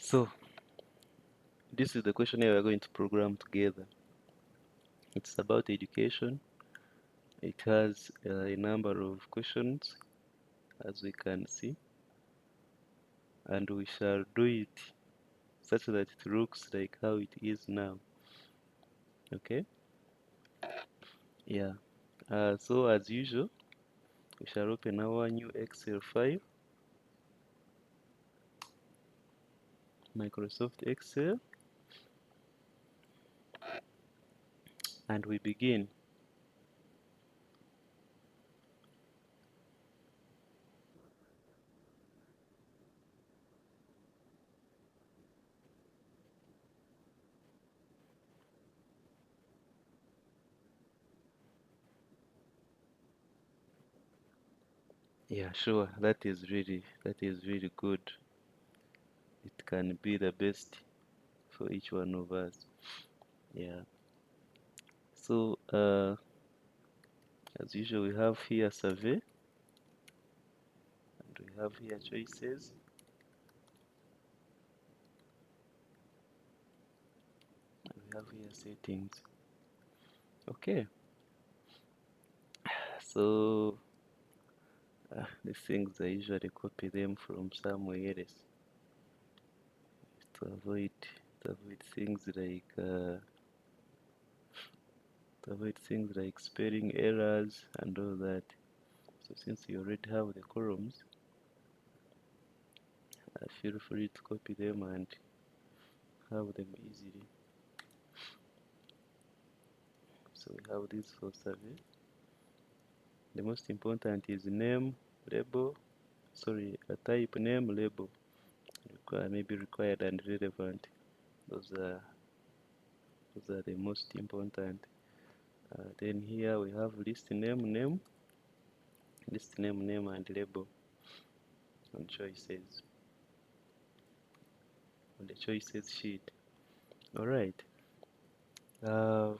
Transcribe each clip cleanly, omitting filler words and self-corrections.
So this is the questionnaire we're going to program together. It's about education. It has a number of questions, as we can see, and we shall do it such that it looks like how it is now. Okay? Yeah. So as usual, we shall open our new Excel file, Microsoft Excel, and we begin. Yeah, sure. That is really good. It can be the best for each one of us. Yeah. So as usual, we have here survey, and we have here choices, and we have here settings. Okay. So these things I usually copy them from somewhere else to avoid things like spelling errors and all that. So since you already have the columns, feel free to copy them and have them easily. So we have this for survey. The most important is name, label, a type, name, label, maybe required and relevant. Those are the most important. Then here we have list name, and label, and choices on the choices sheet. All right. Uh,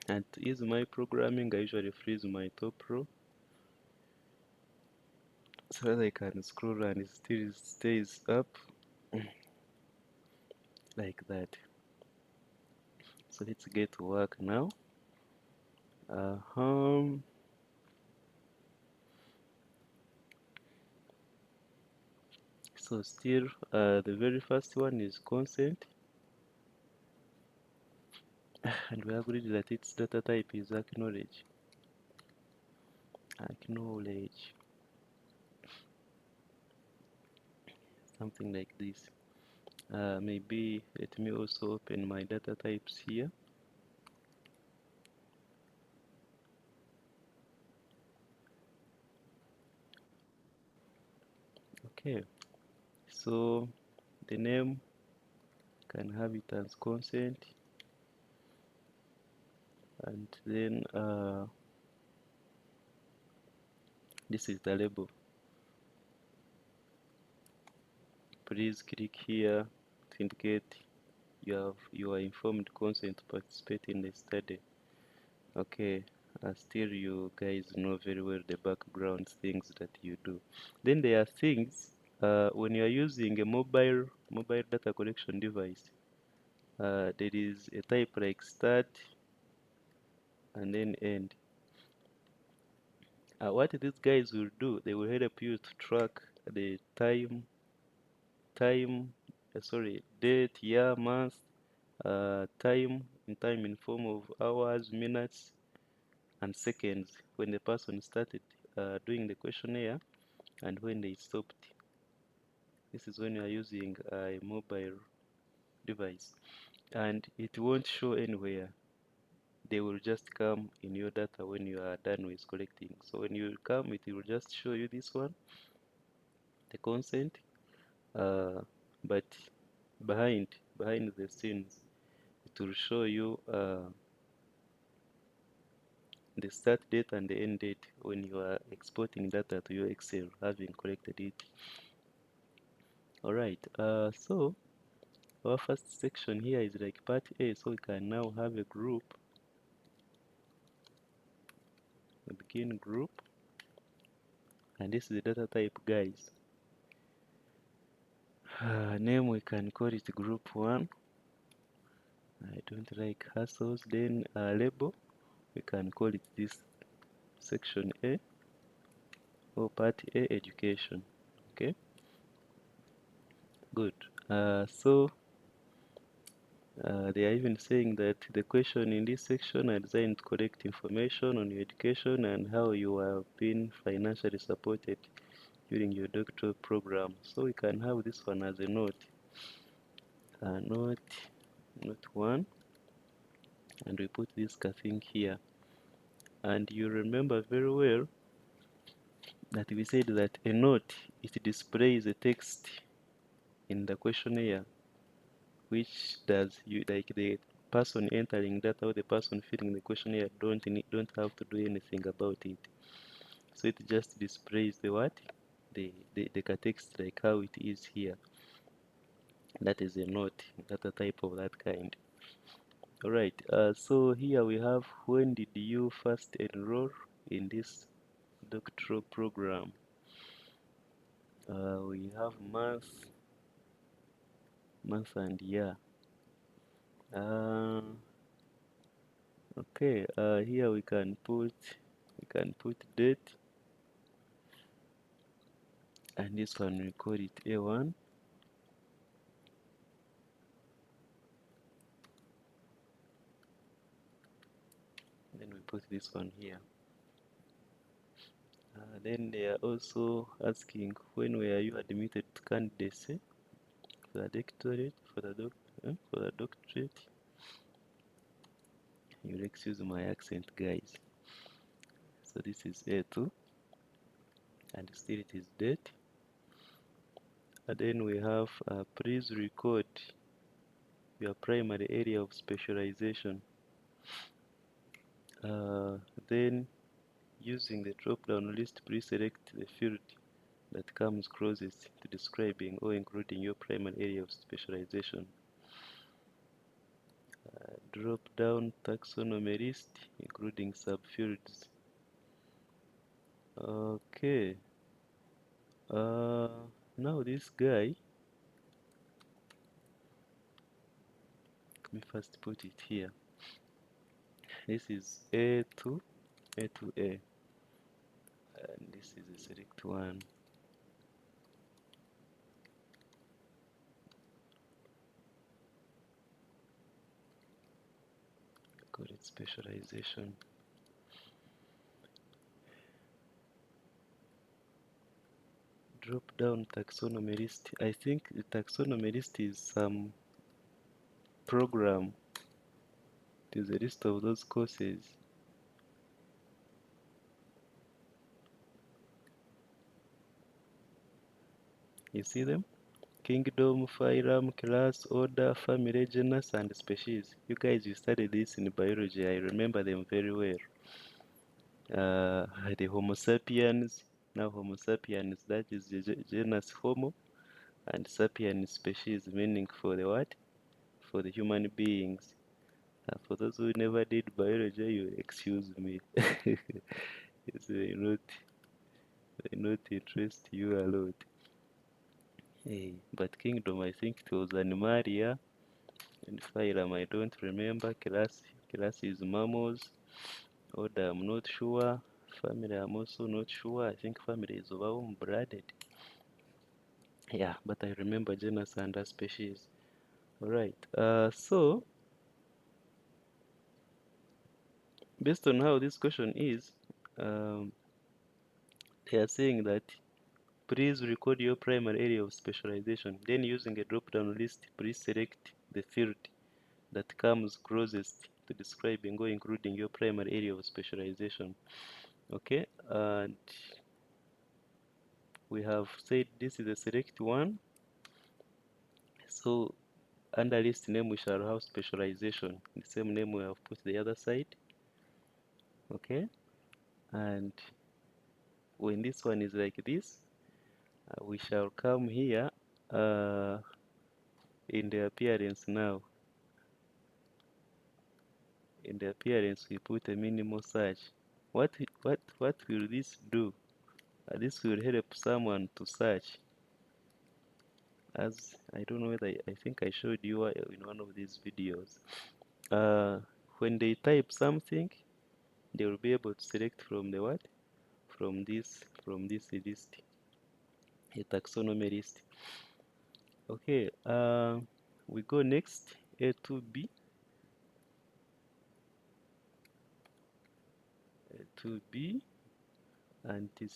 and to ease my programming, I usually freeze my top row so that I can scroll and it still stays up like that. So let's get to work now. Uh-huh. So still, the very first one is consent, and we agreed that its data type is acknowledge. Acknowledge, something like this. Maybe let me also open my data types here. Okay, so the name can have it as consent, and then this is the label. Please click here to indicate you are informed consent to participate in the study. Okay, still you guys know very well the background things that you do. Then there are things when you are using a mobile data collection device. There is a type like start and then end. What these guys will do, they will help you to track the date, year, month, time in form of hours, minutes, and seconds when the person started doing the questionnaire and when they stopped. This is when you are using a mobile device, and it won't show anywhere. They will just come in your data when you are done with collecting. So when you come, it will just show you this one, the consent, uh, but behind the scenes, it will show you the start date and the end date when you are exporting data to your Excel, having collected it. All right. So our first section here is like part A, so we can now have a group. We begin group, and this is the data type, guys. Name we can call it group 1. I don't like hassles. Then label we can call it this section A or part A, education. Okay, good. They are even saying that the question in this section are designed to collect information on your education and how you have been financially supported during your doctoral program. So we can have this one as a note. Note 1, and we put this thing here. And you remember very well that we said that a note, it displays a text in the questionnaire, which does you like the person entering data or the person filling the questionnaire don't have to do anything about it. So it just displays the what? The text like how it is here. That is a note, data type of that kind. Alright, so here we have when did you first enroll in this doctoral program? We have month and year. Okay, here we can put date, and this one we call it A1. Then we put this one here. Then they are also asking when were you admitted to candidacy for the doctorate, for the doctorate. You'll excuse my accent, guys. So this is A2, and still it is date. And then we have please record your primary area of specialization. Then using the drop-down list, please select the field that comes closest to describing or including your primary area of specialization. Drop-down taxonomy list, including subfields. Okay. Now this guy, let me first put it here. This is A2, A2A, and this is the select one. Call it specialization. Drop down taxonomy list. I think the taxonomy list is some program. It is a list of those courses. You see them? Kingdom, phylum, class, order, family, genus, and species. You guys, you studied this in biology. I remember them very well. The Homo sapiens. Now Homo sapiens, that is the genus Homo, and sapiens species, meaning for the what? For the human beings. For those who never did biology, you excuse me. It may not interest you a lot. Hey, but kingdom, I think it was Animalia, and phylum, I don't remember. Class is mammals. Order, I'm not sure. Family, I'm also not sure. I think family is warm-blooded. Yeah, but I remember genus and species. Alright, so based on how this question is, they are saying that please record your primary area of specialization. Then using a drop-down list, please select the field that comes closest to describing or including your primary area of specialization. Okay, and we have said this is a select one. So under list name we shall have specialization. The same name we have put the other side. Okay, and when this one is like this, we shall come here in the appearance now. In the appearance we put a minimal search. What will this do? This will help someone to search. as I don't know whether I think I showed you in one of these videos. Uh, when they type something, they will be able to select from the what? From this list, a taxonomy list. Okay, we go next, A to B. A to B, and it is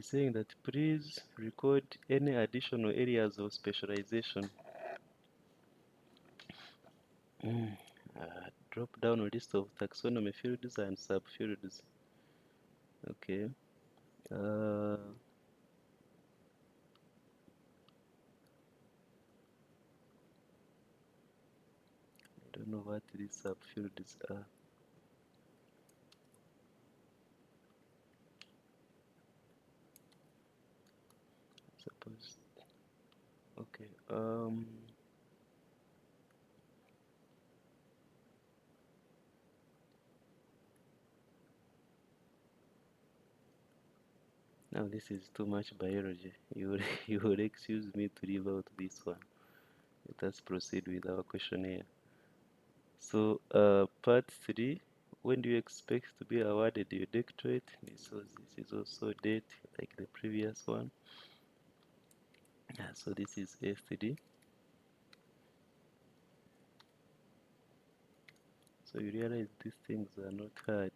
saying that please record any additional areas of specialization. Drop down a list of taxonomy fields and subfields. Okay. I don't know what these subfields are. Suppose. Okay. Now this is too much biology. You will excuse me to leave out this one. Let us proceed with our questionnaire. So, part 3, when do you expect to be awarded your doctorate? This is also date like the previous one. So this is A3. So you realize these things are not hard.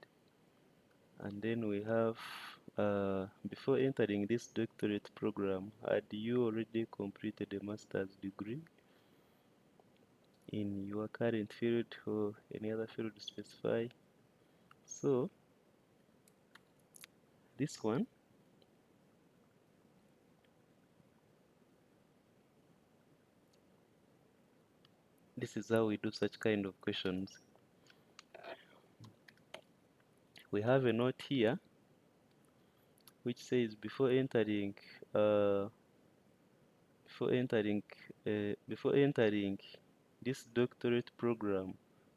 And then we have, before entering this doctorate program, had you already completed a master's degree in your current field or any other field specified? So this one, this is how we do such kind of questions. We have a note here which says uh, before entering before entering this doctorate program,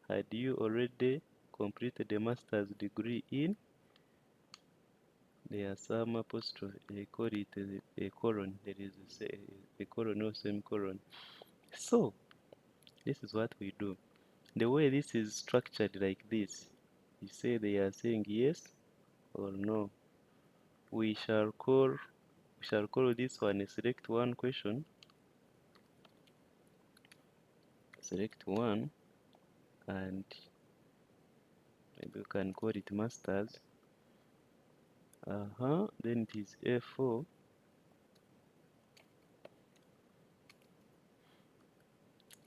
had you already completed a master's degree in? There are some apostrophe, they call it a colon. There is a colon or semicolon. So this is what we do. The way this is structured like this, you say they are saying yes or no. We shall call this one a select one question. Select one, and maybe you can call it masters. Then it is A4.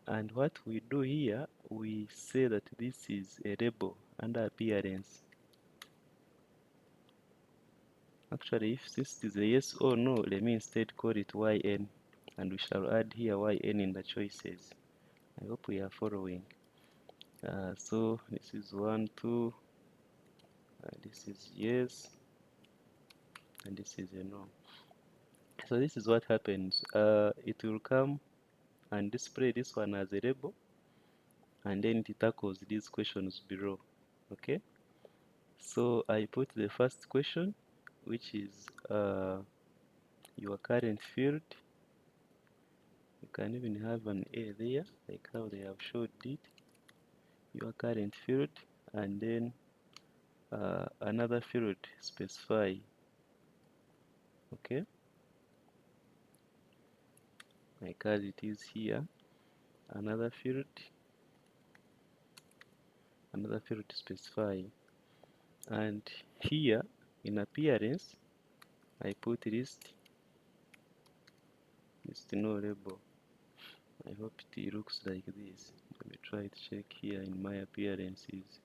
And what we do here, we say that this is a label under appearance. Actually, if this is a yes or no, let me instead call it YN, and we shall add here YN in the choices. I hope we are following. So this is 1, 2, this is yes, and this is a no. So this is what happens. It will come and display this one as a label, and then it tackles these questions below. Okay, so I put the first question, which is your current field. You can even have an A there, like how they have showed it, your current field, and then another field specify. Okay, like as it is here, another field specify. And here in appearance, I put list no label. I hope it looks like this. Let me try to check here in my appearances.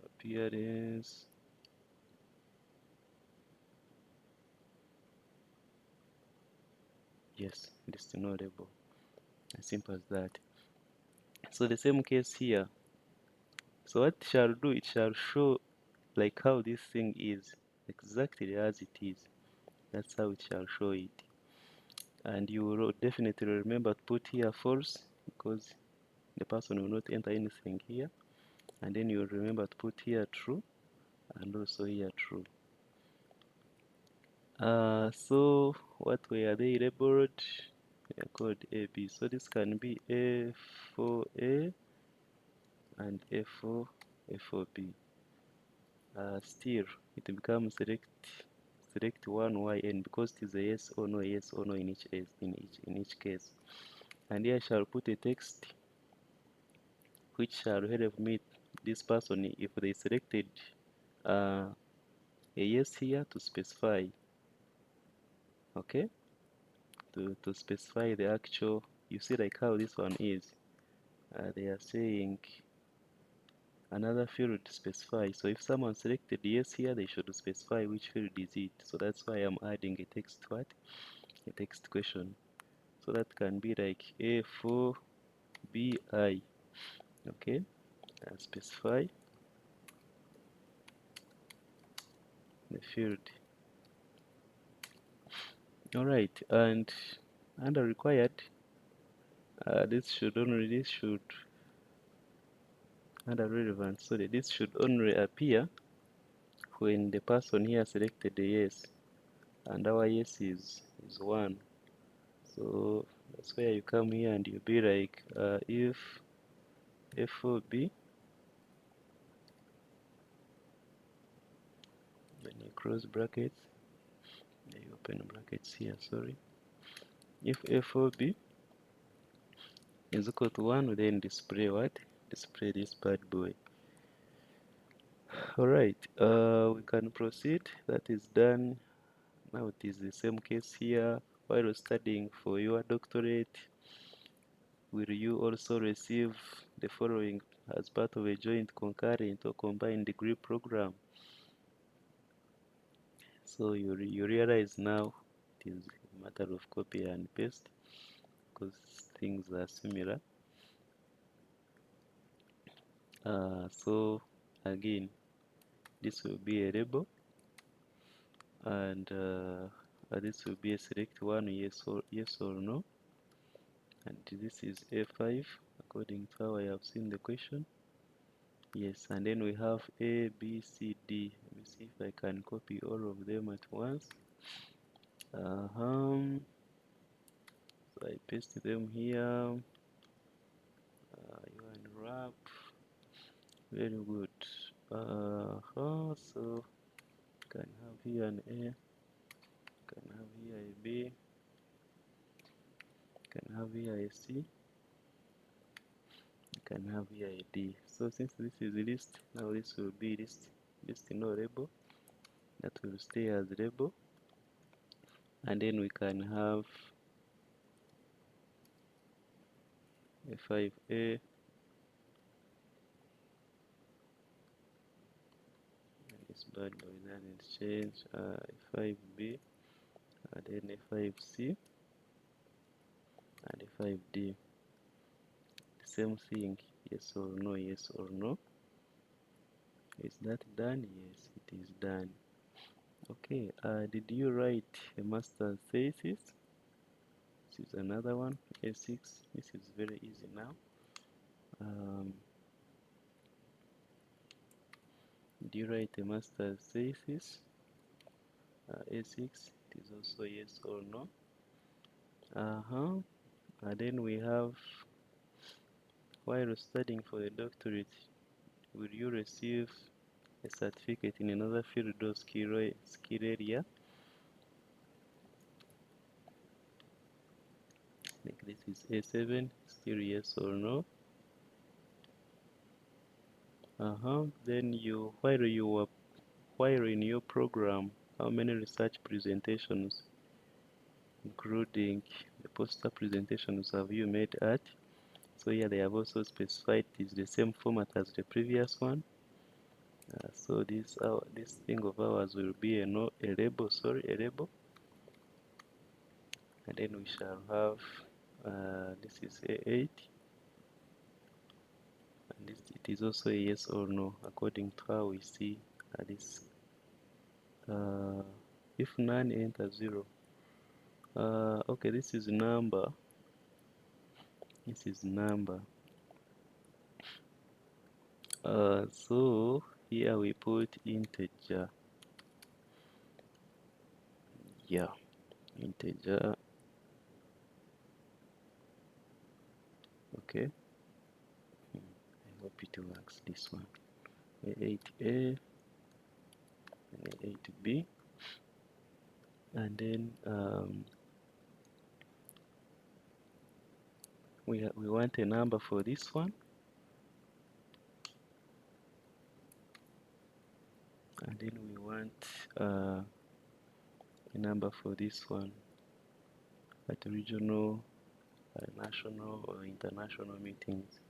Appearance. Yes, list no label. As simple as that. So the same case here. So what it shall do, it shall show like how this thing is, exactly as it is. That's how it shall show it. And you will definitely remember to put here false, because the person will not enter anything here. And then you will remember to put here true, and also here true. So what were they labeled? They are called A, B. So this can be A4A and A4B. Still, it becomes select one YN because it is a yes or no in each case. And here I shall put a text which shall help me this person if they selected uh, a yes here to specify, okay, to specify the actual. You see like how this one is. They are saying another field to specify. So if someone selected yes here, they should specify which field is it. So that's why I'm adding a text what? A text question. So that can be like A4BI. Okay, specify the field. Alright, and under required, this should under relevant, so this should only appear when the person here selected the yes, and our yes is 1. So that's where you come here and you be like if F4B, then you close brackets, then you open brackets here, sorry. If F4B is equal to 1, then display what? Display this bad boy. Alright, we can proceed. That is done. Now it is the same case here. While studying for your doctorate, will you also receive the following as part of a joint, concurrent, or combined degree program? So you realize now it is a matter of copy and paste because things are similar. So again, this will be a label, and this will be a select one, yes or no, and this is A5 according to how I have seen the question. Yes, and then we have A, B, C, D. Let me see if I can copy all of them at once. So I paste them here. You unwrap. Very good. So can have here an A, can have here a B, can have here a C, can have here a D. So since this is a list, now this will be list no label. That will stay as label, and then we can have a 5A, this bad boy doesn't change, a 5B, and then a 5C, and a 5D. The same thing, yes or no, yes or no. Is that done? Yes, it is done. Okay, did you write a master's thesis? This is another one, A6. This is very easy now. Did you write a master's thesis? A6, it is also yes or no. And then we have, while studying for a doctorate, will you receive a certificate in another field or skill area? Like this is A7, still yes or no. Then while in your program, how many research presentations, including the poster presentations, have you made at? So here they have also specified it is the same format as the previous one. So this thing of ours will be a label, a label, and then we shall have this is A8, and this it is also a yes or no according to how we see this. If none, enter 0. Okay, this is number. This is number. So here we put integer. Yeah, integer. Okay, I hope it works. This one, A8A and A8B, and then we want a number for this one, and then we want a number for this one at regional, national, or international meetings.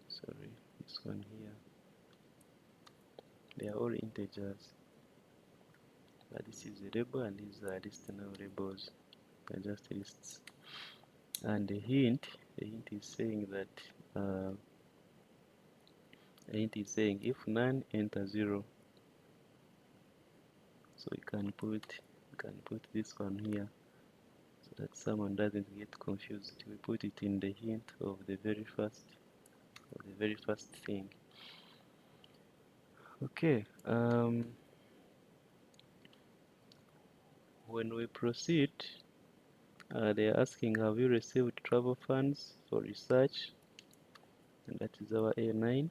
Sorry, this one here. They are all integers. But this is a label, and these are listener labels. They're just lists. And the hint is saying that if none, enter 0. So you can put this one here so that someone doesn't get confused. We put it in the hint of the very first thing. Okay. When we proceed, they are asking, have you received travel funds for research? And that is our A9.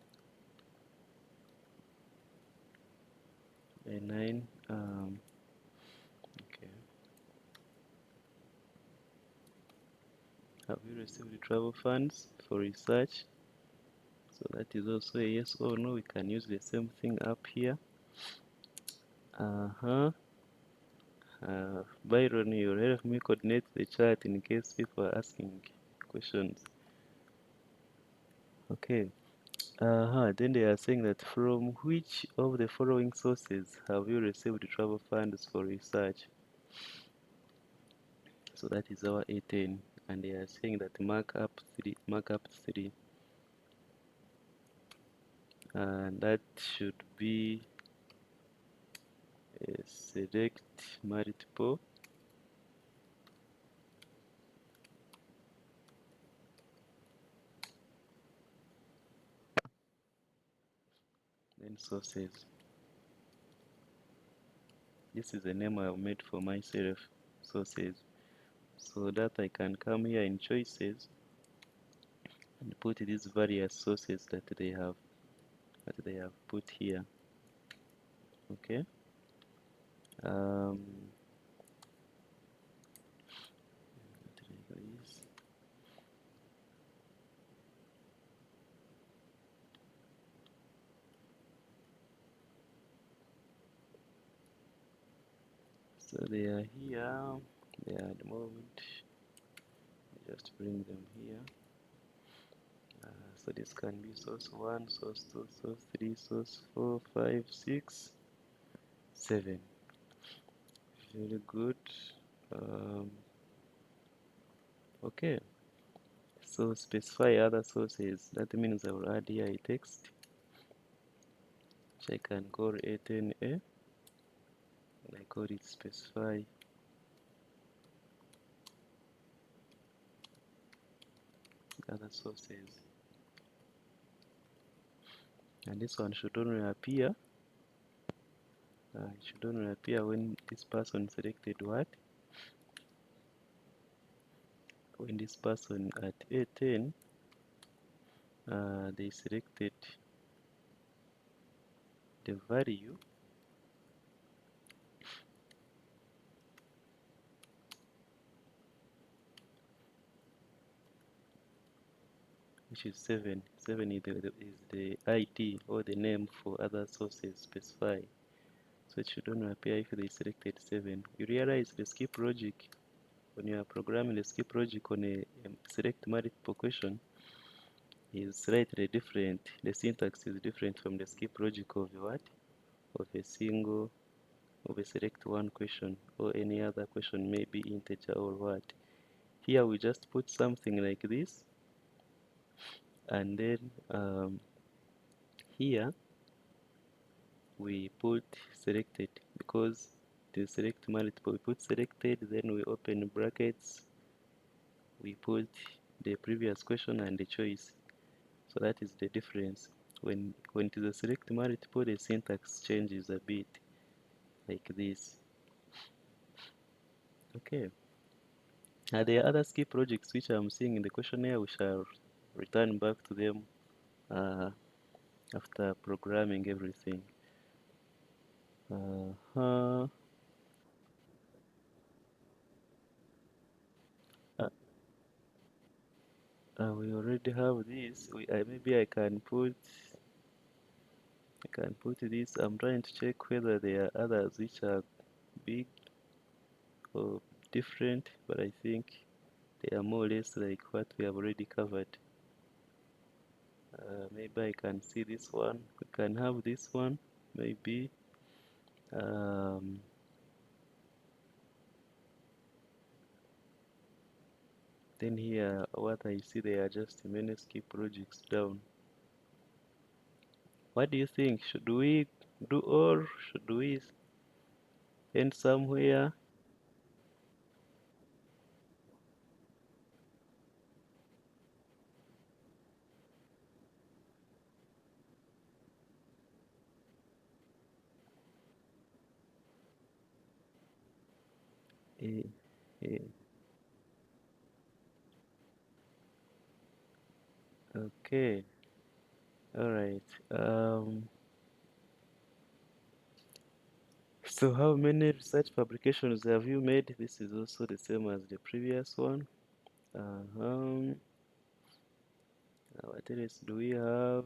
A9. Okay. Have you received travel funds for research? So that is also a yes or no. We can use the same thing up here. Byron, you'll help me coordinate the chat in case people are asking questions. Okay. Then they are saying that from which of the following sources have you received travel funds for research? So that is our A10, and they are saying that markup 3, and that should be a select multiple, then sources. This is the name I have made for myself, sources. So that I can come here in choices and put these various sources that they have put here. Okay. So they are here. They are at the moment. Just bring them here. So this can be source 1, source 2, source 3, source 4, 5, 6, 7. Very good. Okay. So specify other sources. That means I will add here a text, which I can call A10A, and I call it specify other sources. And this one should only appear when this person selected what? When this person at A10 they selected the value which is 7. 7 is the ID or the name for other sources specified. So it should only appear if they selected 7. You realize the skip logic, when you are programming the skip logic on a select multiple question, is slightly different. The syntax is different from the skip logic of what? Of a select one question or any other question, maybe integer or what. Here we just put something like this, and then here we put selected, because to select multiple we put selected, then we open brackets, we put the previous question and the choice. So that is the difference. When it is a select multiple, the syntax changes a bit like this. Okay. There are other ski projects which I'm seeing in the questionnaire. We shall return back to them after programming everything. Uh, uh, we already have this. Maybe I can put this. I'm trying to check whether there are others which are big or different, but I think they are more or less like what we have already covered. Maybe I can see this one. We can have this one, maybe. Um, then here, what I see, they are just many ski projects down. What do you think? Should we do or should we end somewhere? Eh, eh, okay, all right. So how many research publications have you made? This is also the same as the previous one. Uh-huh. What else do we have?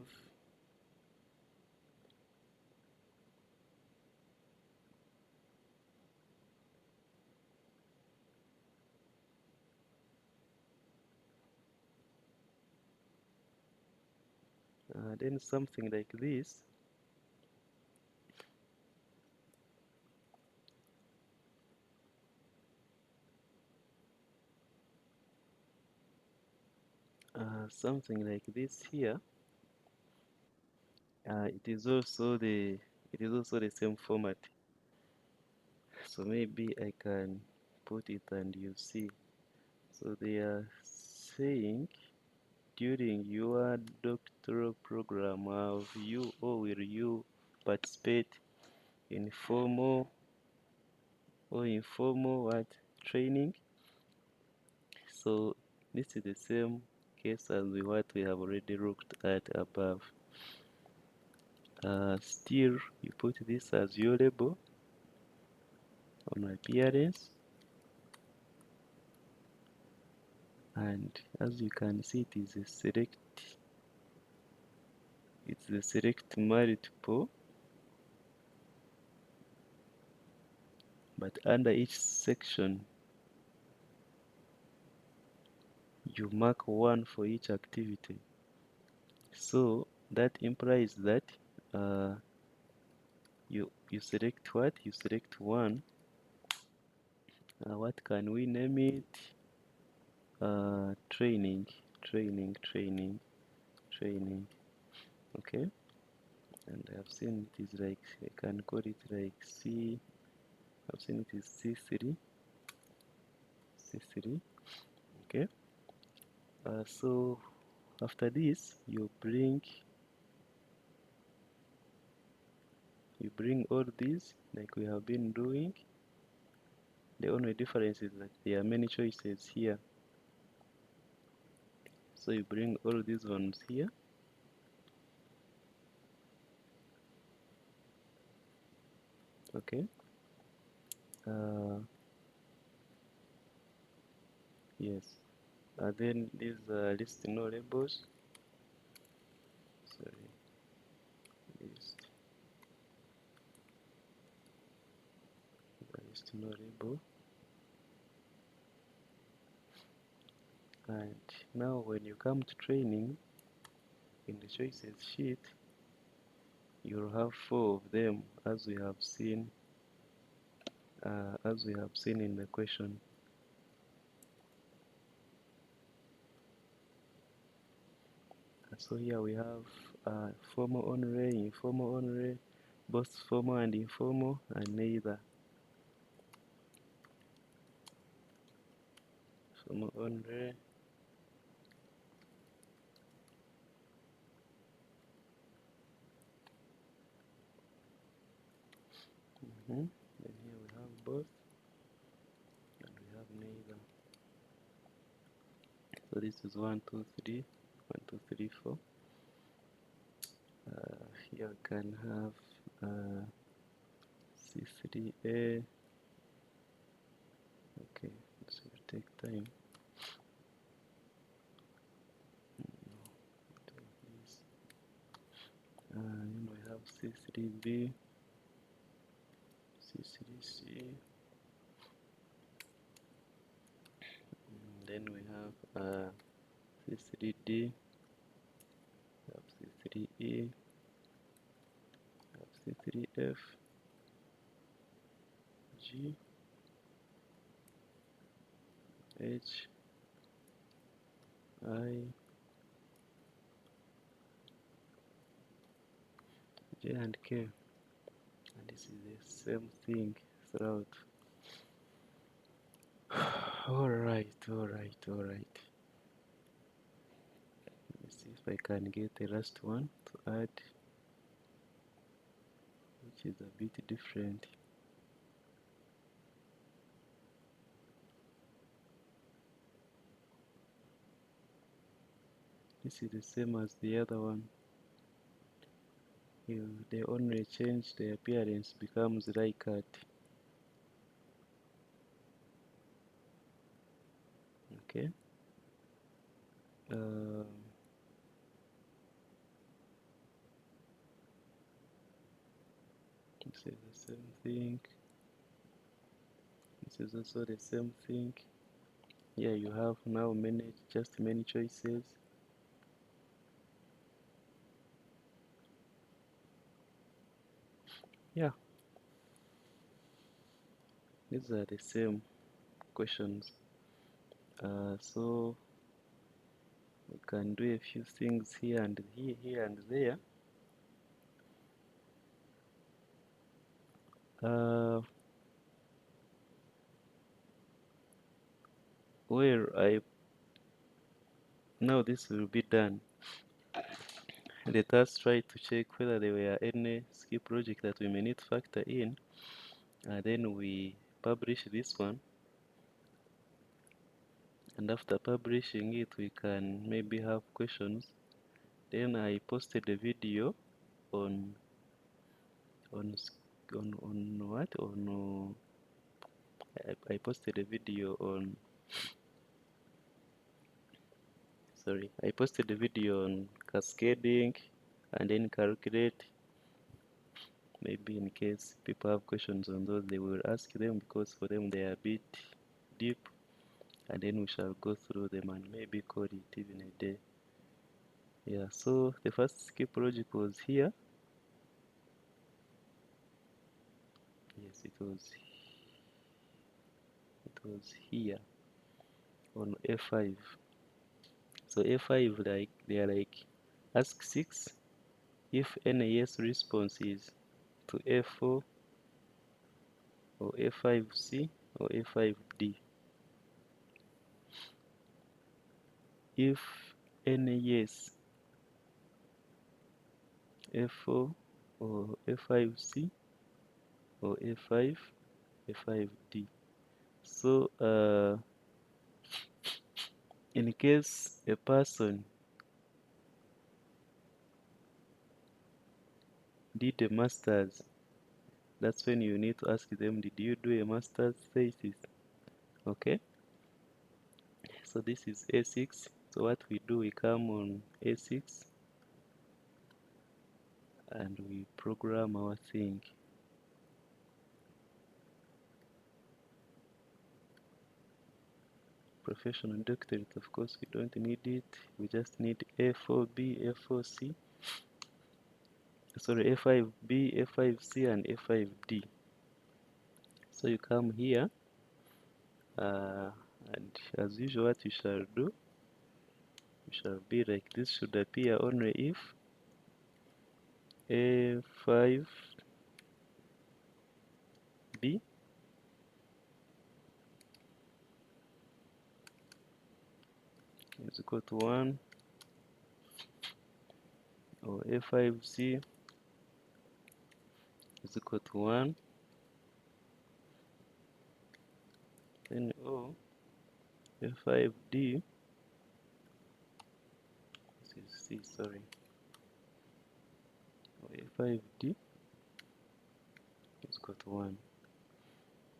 Then something like this. Something like this here. It is also the same format. So maybe I can put it and you see. So they are saying during your doctoral program, have you or will you participate in formal or informal what training? So this is the same case as what we have already looked at above. Still, you put this as your label on appearance, and as you can see, it's a select multiple, but under each section you mark one for each activity. So that implies that uh, you select what? You select one. What can we name it? Training, training. Okay, and I've seen it is like I can call it like C. I've seen it is C3, C3. Okay. So after this, you bring all these like we have been doing. The only difference is that there are many choices here. So you bring all these ones here. Okay. Uh, yes. Then these list no labels. Sorry. List no label. And now when you come to training, in the choices sheet, you'll have four of them as we have seen in the question. So here we have formal only, informal only, both formal and informal, and neither. Formal only. Then here we have both, and neither. So this is 1 2 3 1 2 3 4. Here we can have C3A. Okay, this will take time. Then we have C3B, C3C. Then we have C3D, we have C3E, we have C3F, G, H, I, J and K, and this is the same thing throughout. Alright. Let's see if I can get the last one to add, which is a bit different. This is the same as the other one. They only change the appearance, becomes like cat. Okay. This is the same thing. This is also the same thing. Yeah, you have now many choices. Yeah, these are the same questions. So we can do a few things here and there. Where now this will be done. Let us try to check whether there were any skill project that we may need to factor in, and then we publish this one. And after publishing it, we can maybe have questions. Then I posted a video on what on I posted a video on I posted a video on cascading, and then calculate. Maybe in case people have questions on those, they will ask them, because for them they are a bit deep, and then we shall go through them and maybe code it even a day. Yeah, so the first skill project was here. Yes, it was here on A5. So A5, like they are like ask 6 if any yes response is to A4 or A5C or A5D. If any yes, A4 or A5C or A5, A5D. So in case a person did a master's, that's when you need to ask them, did you do a master's thesis? Okay, so this is A6. So what we do, we come on A6 and we program our thing. Professional doctorate, of course we don't need it, we just need A4B, A4C, sorry, A5B, A5C and A5D. So you come here, and as usual what you shall do, you shall be like this, should appear only if A5B is equal to 1, or A5C is equal to 1, then O F5D, this is C, sorry, F5D is got 1,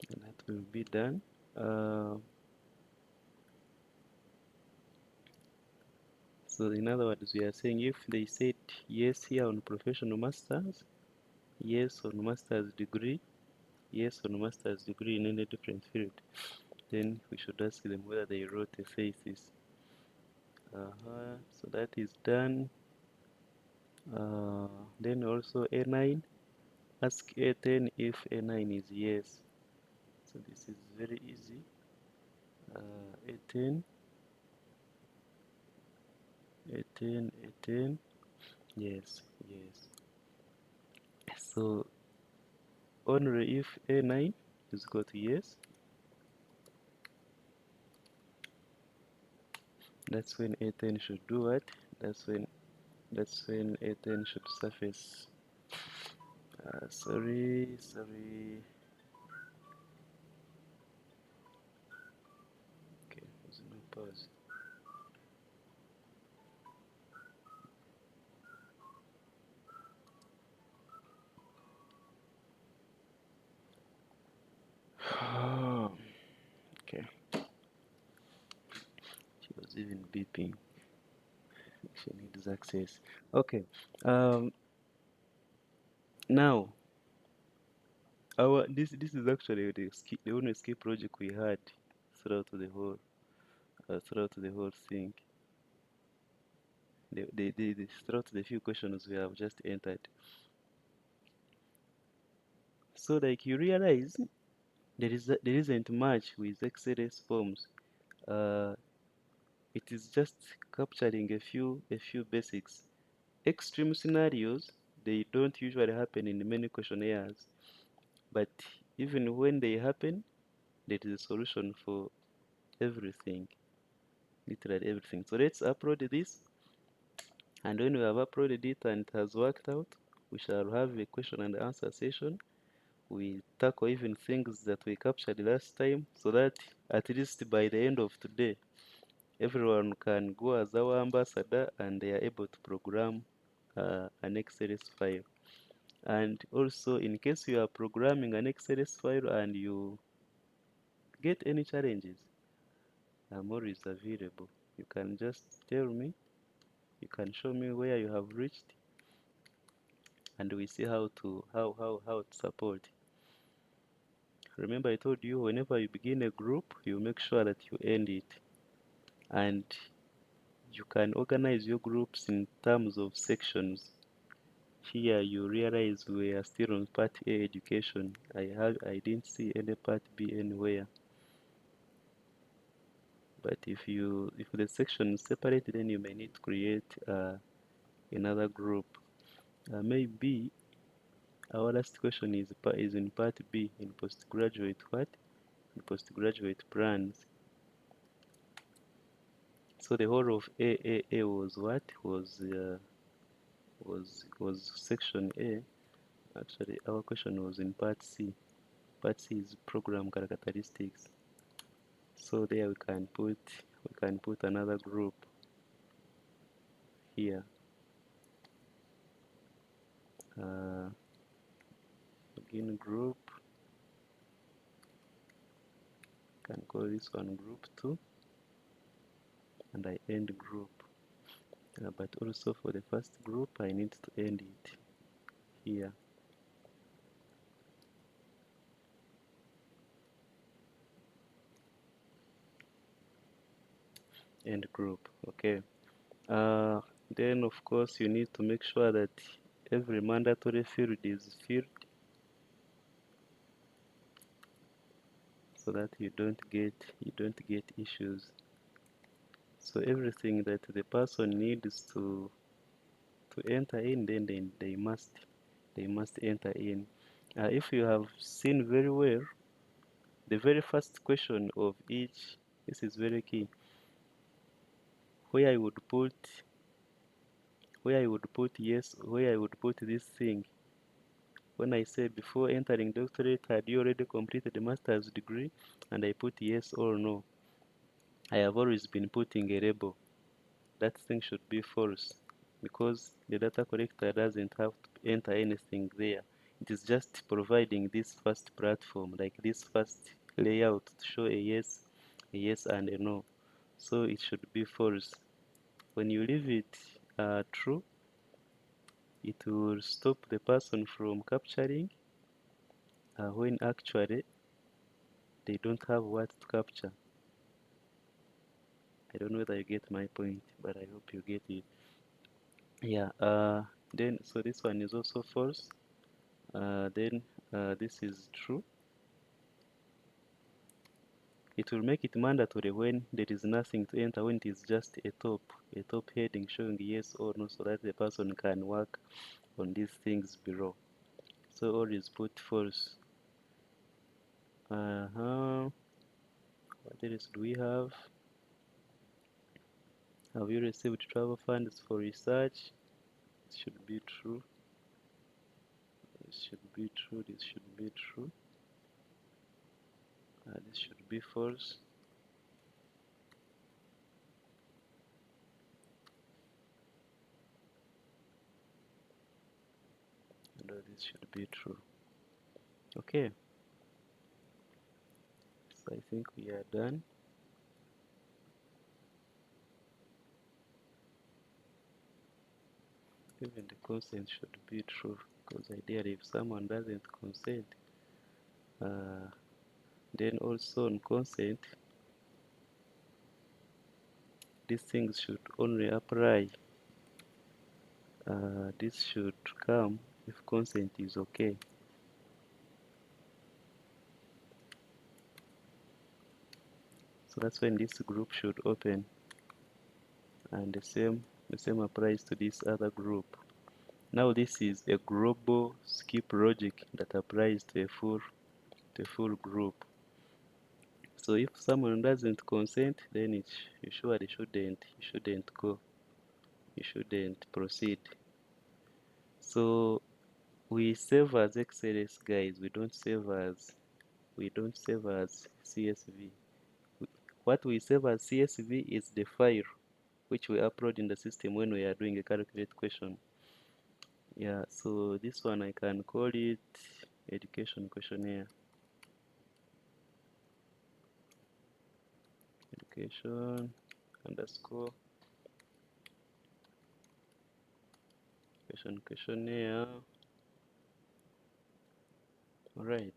and that will be done. So in other words, we are saying if they said yes here on professional masters, yes on master's degree, yes on master's degree in any different field, then we should ask them whether they wrote a thesis. So that is done. Then also A9, ask A10 if A9 is yes. So this is very easy. A10, A10, A10, yes, yes. So only if A9 is got yes, that's when A10 should do what? That's when A10 should surface. Sorry. Okay, there's no pause. Okay, she was even beeping. She needs access. Okay, now this is actually the only ski project we had throughout the whole thing. Throughout the few questions we have just entered. So like you realize there isn't much with XLS forms. Uh, it is just capturing a few basics. Extreme scenarios, they don't usually happen in many questionnaires, but even when they happen, there is a solution for everything, literally everything. So let's upload this, and when we have uploaded it and it has worked out, we shall have a question and answer session. We tackle even things that we captured last time, so that at least by the end of today, everyone can go as our ambassador and they are able to program an XLS file. And also, in case you are programming an XLS file and you get any challenges, I'm always available. You can just tell me, you can show me where you have reached, and we see how to support. Remember, I told you whenever you begin a group, you make sure that you end it, and you can organize your groups in terms of sections. Here you realize we are still on part A education. I didn't see any part B anywhere. But if the section is separated, then you may need to create another group. Maybe our last question is in part B, in postgraduate what? In postgraduate plans. So the whole of A was what? Was section A. Actually, our question was in part C. Part C is program characteristics. So there we can put another group here. Uh, Begin group. Can call this one group 2, and I end group. But also for the first group, I need to end it here. End group. Okay. Then of course you need to make sure that every mandatory field is filled, so that you don't get issues. So everything that the person needs to enter in, then they must enter in. If you have seen very well, the very first question of each, this is very key, where I would put where I would put this thing. When I say before entering doctorate, had you already completed the master's degree, and I put yes or no. I have always been putting a label. That thing should be false because the data collector doesn't have to enter anything there. It is just providing this first platform, like this first layout, to show a yes and a no. So it should be false. When you leave it true, it will stop the person from capturing when actually they don't have what to capture. I don't know whether you get my point, but I hope you get it. Yeah, then so this one is also false. Then this is true. It will make it mandatory when there is nothing to enter, when it is just a top heading showing yes or no, so that the person can work on these things below. So always put false. What else do we have? Have you received travel funds for research? This should be true. This should be true. This should be true. This should be false. And this should be true. Okay. So I think we are done. Even the consent should be true, because ideally if someone doesn't consent, then also on consent, these things should only apply. This should come if consent is okay. So that's when this group should open, and the same applies to this other group. Now this is a global skip logic that applies to a full group. So if someone doesn't consent, then it surely shouldn't go. You shouldn't proceed. So we save as XLS, guys. We don't save as CSV. What we save as CSV is the file which we upload in the system when we are doing a calculate question. Yeah, so this one I can call it education questionnaire. Education underscore questionnaire. Alright,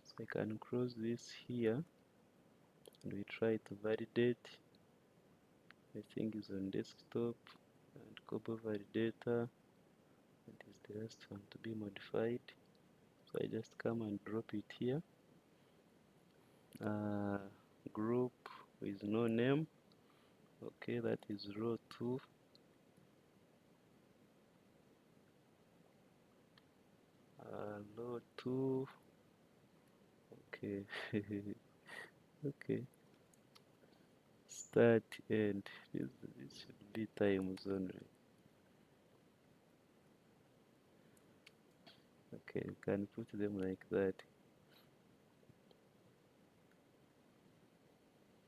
so I can close this here and we try to validate. I think it's on desktop and Kobo validator. That is the last one to be modified. So I just come and drop it here. Group with no name. Okay, that is row 2. Row 2. Okay. Okay. Start end. This should be times only. Okay, you can put them like that.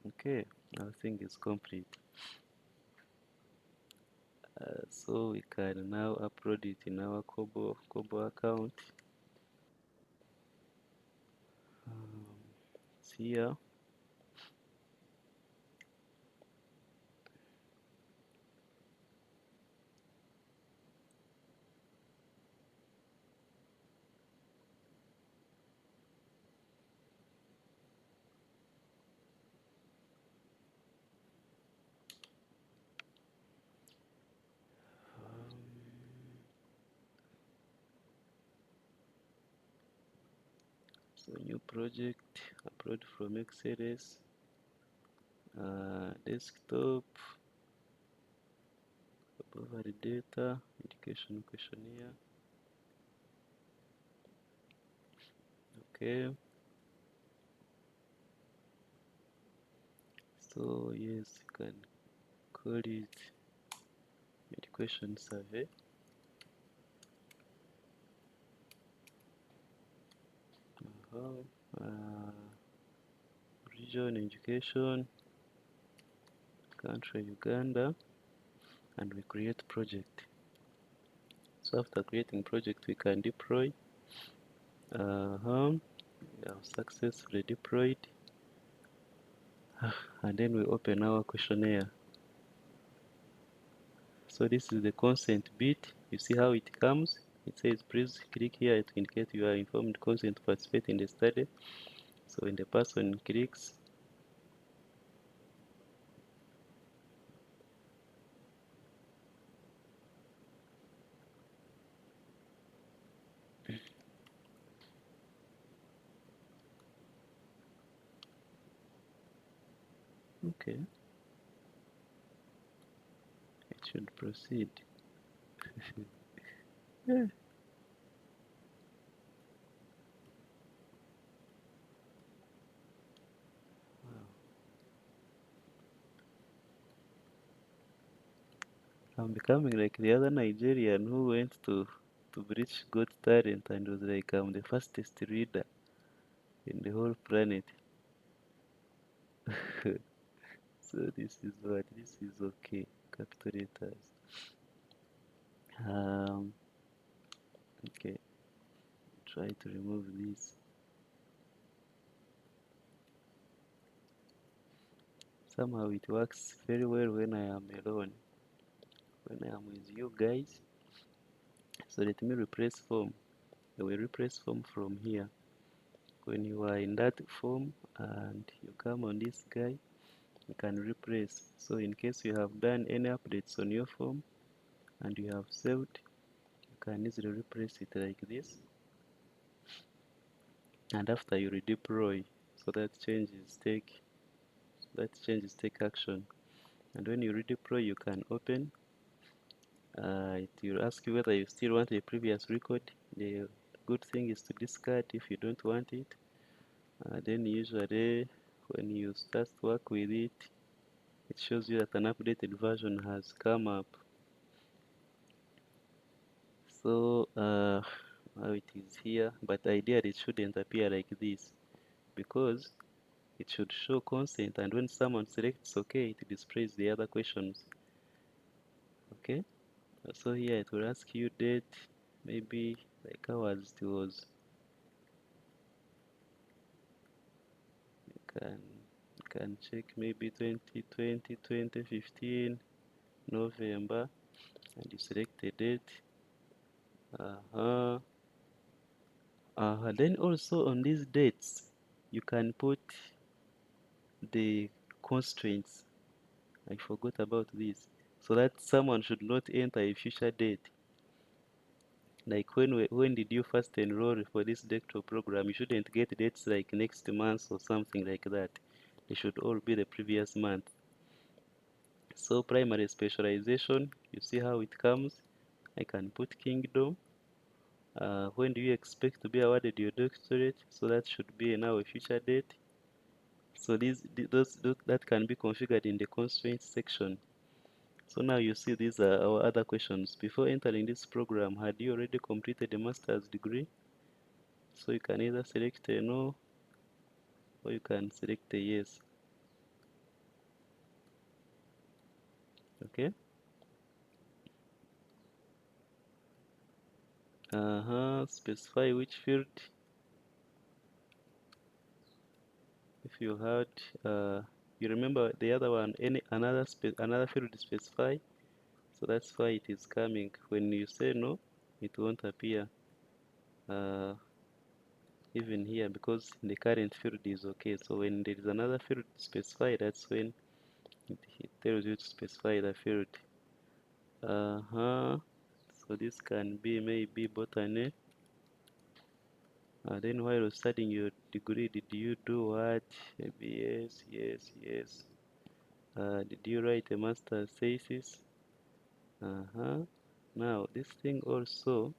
Okay, our thing is complete. So we can now upload it in our Kobo account. It's here. So new project, upload from XLS, desktop, validator, education questionnaire. Okay. So yes, you can call it education survey. Region education. country Uganda, and we create project. So after creating project, we can deploy. We have successfully deployed, and then we open our questionnaire. So this is the consent bit. You see how it comes. It says please click here to indicate you are informed consent to participate in the study. So when the person clicks, okay, it should proceed. Yeah. I'm becoming like the other Nigerian who went to British Got Talent and was like, I'm the fastest reader in the whole planet. So this is what, this is okay. Capital letters. Um, okay, try to remove this. Somehow it works very well when I am alone. When I am with you guys. So let me replace form. I will replace form from here. When you are in that form and you come on this guy, you can replace. So in case you have done any updates on your form and you have saved, you can easily replace it like this. And after you redeploy, so that changes take action. And when you redeploy, you can open. It will ask you whether you still want a previous record. The good thing is to discard if you don't want it. Then usually when you start to work with it, it shows you that an updated version has come up. So now it is here, but ideally it shouldn't appear like this because it should show consent, and when someone selects OK, it displays the other questions. Okay, so here it will ask you date, maybe like hours it was. You can check maybe 2020, 2015, November, and you select the date. Then also on these dates, you can put the constraints. I forgot about this. So that someone should not enter a future date. Like when did you first enroll for this desktop program? You shouldn't get dates like next month or something like that. They should all be the previous month. So primary specialization, you see how it comes. I can put kingdom. When do you expect to be awarded your doctorate? So that should be now a future date. So that can be configured in the constraints section. So now you see these are our other questions. Before entering this program, had you already completed a master's degree? So you can either select a no or you can select a yes. Okay. Specify which field. If you had, you remember the other one, another field specify. So that's why it is coming. When you say no, it won't appear even here because the current field is okay. So when there is another field specified, that's when it tells you to specify the field. So this can be maybe botany. Then while you're studying your degree, did you do what? Maybe yes, yes, yes. Did you write a master's thesis? Now this thing also,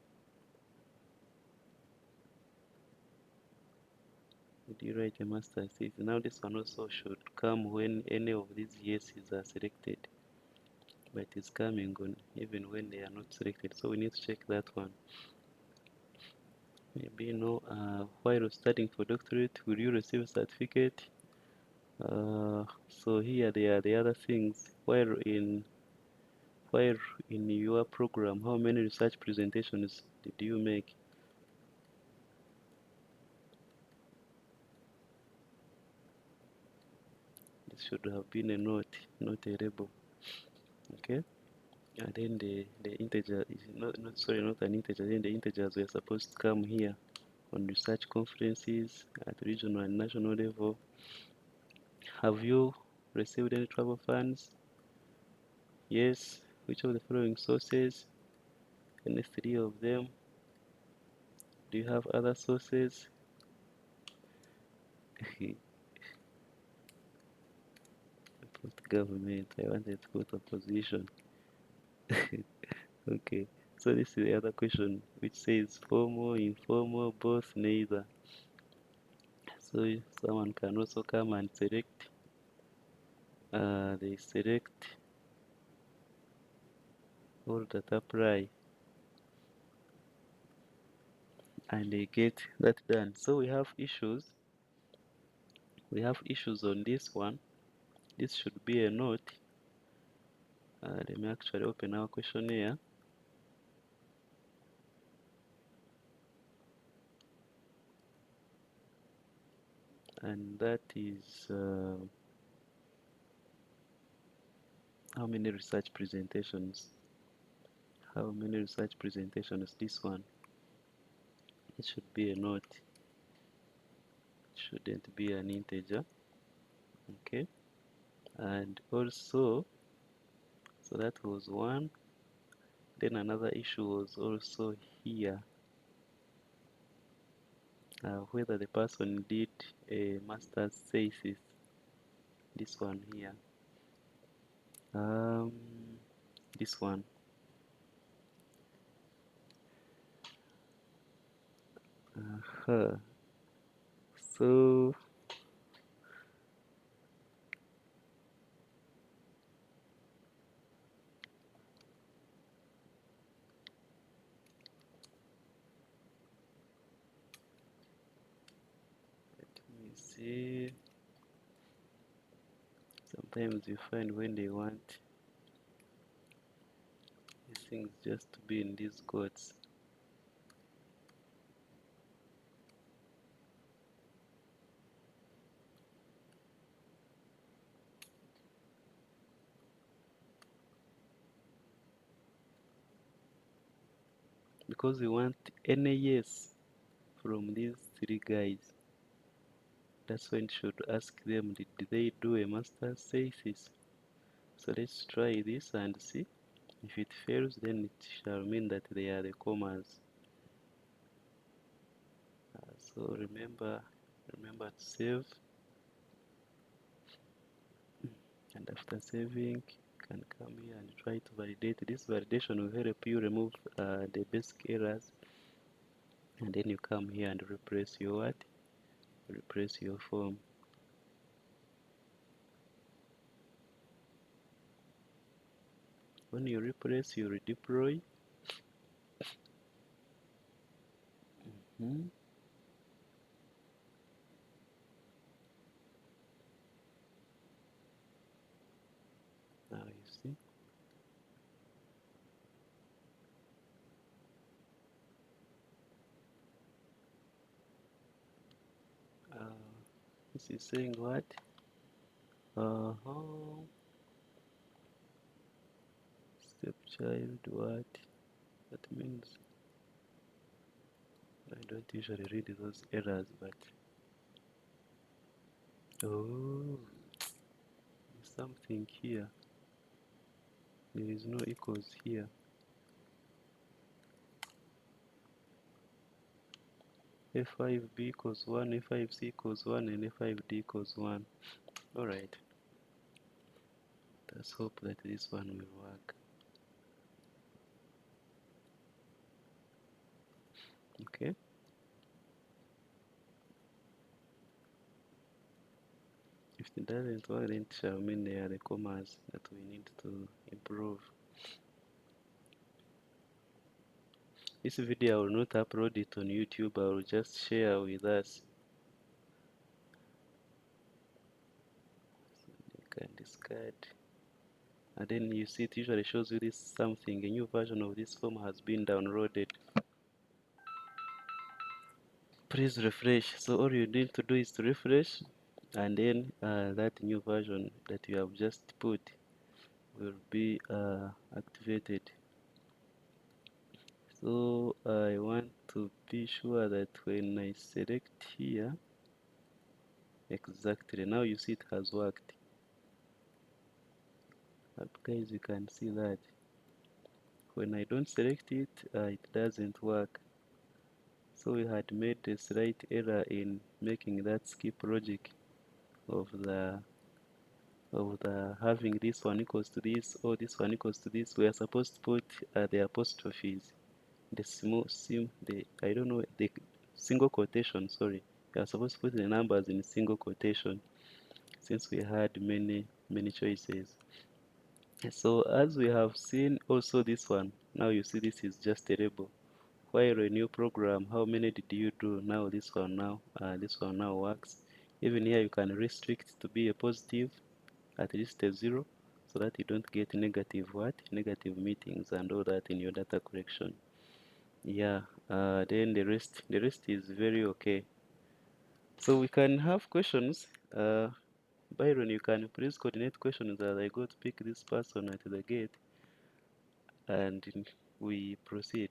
did you write a master's thesis? Now this one also should come when any of these yeses are selected. But it's coming on even when they are not selected. So we need to check that one. Maybe while studying for doctorate, will you receive a certificate? So here there are the other things. While in your program, how many research presentations did you make? This should have been a note, not a label. Okay. And then the integer is not an integer. Then the integers were supposed to come here on research conferences at regional and national level. Have you received any travel funds? Yes. Which of the following sources? Any three of them? Do you have other sources? Put government. I wanted to put opposition. Okay. So this is the other question, which says formal, informal, both, neither. So someone can also come and select. They select all that apply, and they get that done. So we have issues. We have issues on this one. This should be a note. Let me actually open our questionnaire. And that is how many research presentations? How many research presentations? This one. It should be a note. It shouldn't be an integer. Okay. And also, so that was one. Then another issue was also here. Whether the person did a master's thesis. This one here. This one. So let me see. Sometimes you find when they want these things just to be in these quotes. Because we want any yes from these three guys. That's when you should ask them, did they do a master's thesis? So let's try this and see. If it fails, then it shall mean that they are the commas. So remember to save. And after saving, you can come here and try to validate. This validation will help you remove the basic errors, and then you come here and replace your what? Replace your form. When you replace, you redeploy. Now you see. This is saying what? Stepchild what? That means I don't usually read those errors, but oh, there's something here. There is no equals here. F5B equals 1, F5C equals 1, and F5D equals 1. Alright. Let's hope that this one will work. Okay. If it doesn't work, then it shall mean they are the commas that we need to improve. This video I will not upload it on YouTube, I will just share with us. can discard. And then you see it usually shows you this something, a new version of this form has been downloaded. Please refresh. So all you need to do is to refresh, and then that new version that you have just put will be activated. So I want to be sure that when I select here, exactly, now you see it has worked. Guys, you can see that when I don't select it, it doesn't work. So we had made a slight error in making that skip logic of the having this one equals to this or this one equals to this. We are supposed to put the apostrophes, the I don't know, the single quotation, sorry. We are supposed to put the numbers in single quotation since we had many choices. So as we have seen also this one, now you see this is just a label. While a new program, how many did you do? Now this one now works. Even here you can restrict to be a positive, at least a 0, so that you don't get negative meetings and all that in your data collection. Yeah, then the rest is very okay. So we can have questions. Byron, you can please coordinate questions as I go to pick this person at the gate, and we proceed.